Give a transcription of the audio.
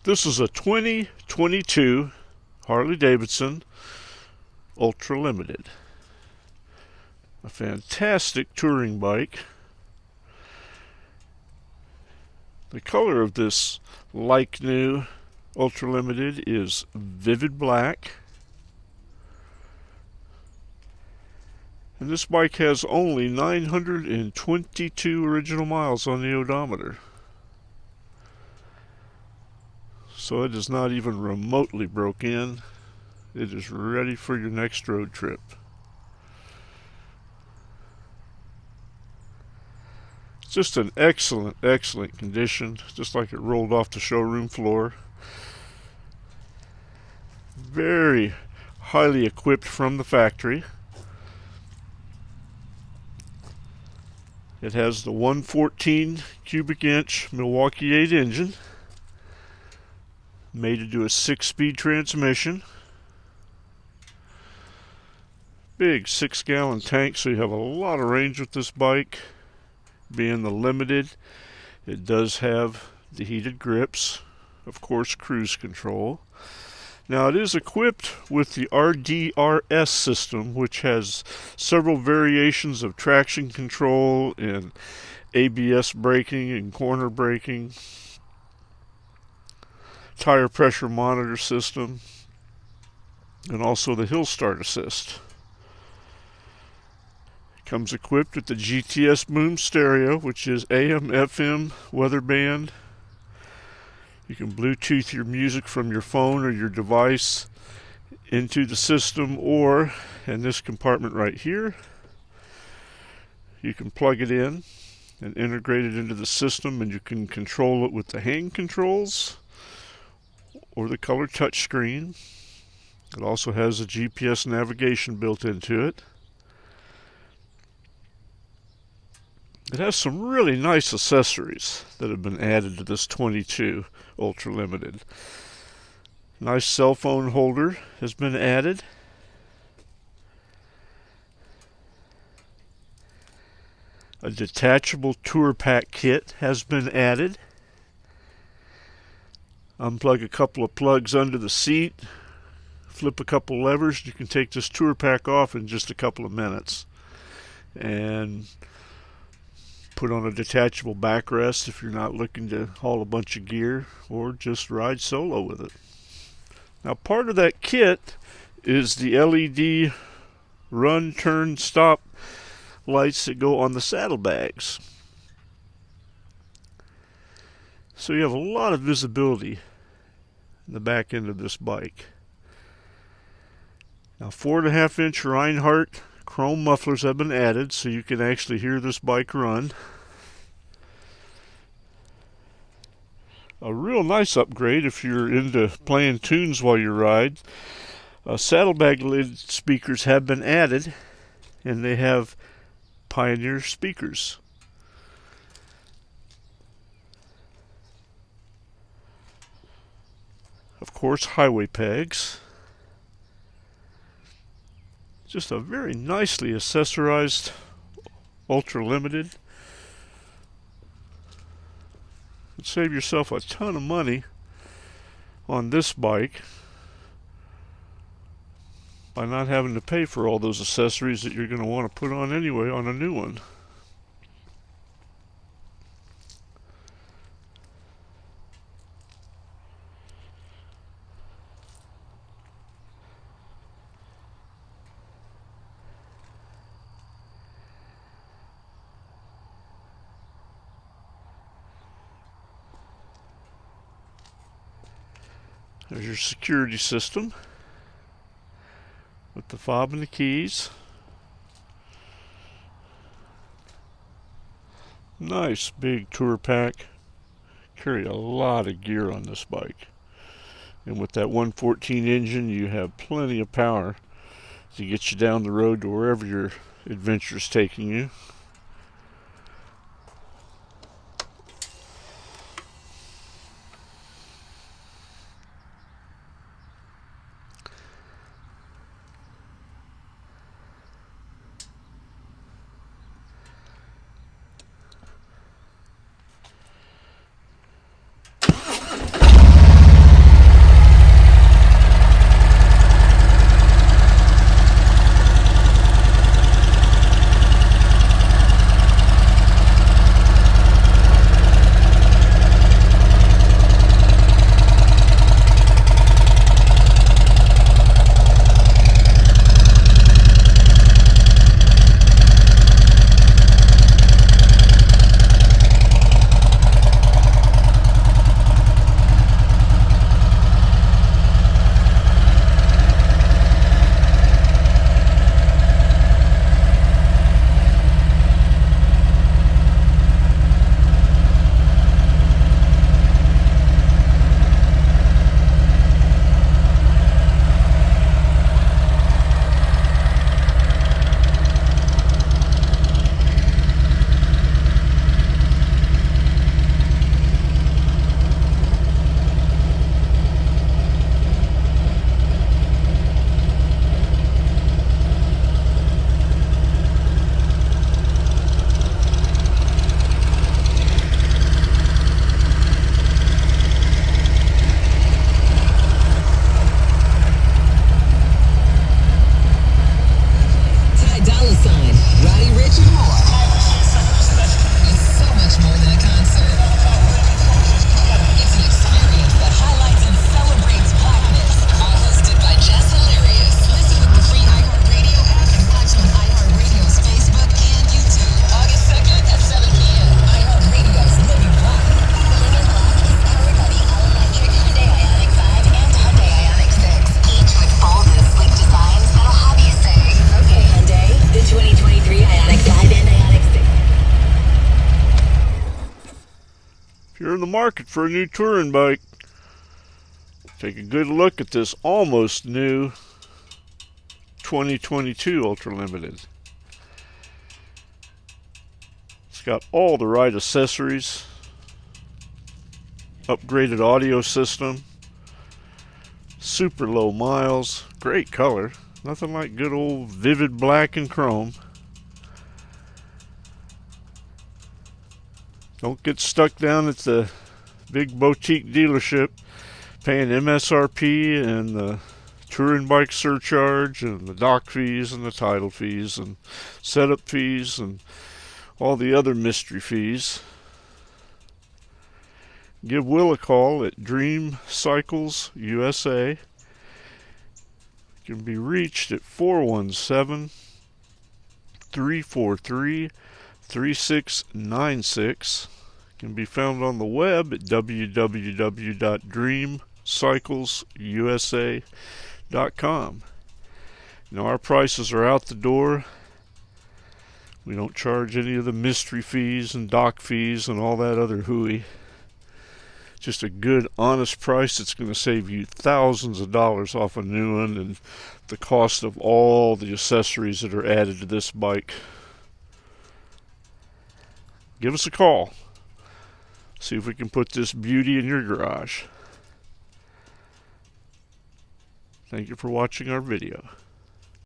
This is a 2022 Harley Davidson Ultra Limited. A fantastic touring bike. The color of this like new Ultra Limited is vivid black. And this bike has only 922 original miles on the odometer. So it is not even remotely broke in. It is ready for your next road trip. It's just an excellent, excellent condition, just like it rolled off the showroom floor. Very highly equipped from the factory. It has the 114 cubic inch Milwaukee 8 engine, made to do a 6-speed transmission. Big 6-gallon tank, so you have a lot of range with this bike. Being the Limited, it does have the heated grips, of course cruise control. Now it is equipped with the RDRS system, which has several variations of traction control and ABS braking and corner braking, tire pressure monitor system, and also the hill start assist. It comes equipped with the GTS BOOM stereo, which is AM, FM, weather band. You can Bluetooth your music from your phone or your device into the system, or in this compartment right here, you can plug it in and integrate it into the system, and you can control it with the hand controls or the color touch screen. It also has a GPS navigation built into it. It has some really nice accessories that have been added to this 22 Ultra Limited. Nice cell phone holder has been added. A detachable TourPak kit has been added. Unplug a couple of plugs under the seat, flip a couple levers, you can take this TourPak off in just a couple of minutes. And put on a detachable backrest if you're not looking to haul a bunch of gear, or just ride solo with it. Now part of that kit is the LED run, turn, stop lights that go on the saddlebags. So you have a lot of visibility in the back end of this bike. Now 4.5-inch Rinehart chrome mufflers have been added, so you can actually hear this bike run. A real nice upgrade if you're into playing tunes while you ride. Saddlebag lid speakers have been added, and they have Pioneer speakers. Of course, highway pegs. Just a very nicely accessorized Ultra Limited. You'd save yourself a ton of money on this bike by not having to pay for all those accessories that you're going to want to put on anyway on a new one. There's your security system with the fob and the keys. Nice big TourPak. Carry a lot of gear on this bike. And with that 114 engine, you have plenty of power to get you down the road to wherever your adventure's taking you. market for a new touring bike. Take a good look at this almost new 2022 Ultra Limited. It's got all the right accessories, upgraded audio system, super low miles, great color, nothing like good old vivid black and chrome. Don't get stuck down at the big boutique dealership paying MSRP and the touring bike surcharge and the dock fees and the title fees and setup fees and all the other mystery fees. Give Will a call at Dream Cycles USA. You can be reached at 417-343-3696. Can be found on the web at www.dreamcyclesusa.com. Now, our prices are out the door. We don't charge any of the mystery fees and dock fees and all that other hooey. Just a good, honest price that's going to save you thousands of dollars off a new one and the cost of all the accessories that are added to this bike. Give us a call. See if we can put this beauty in your garage. Thank you for watching our video.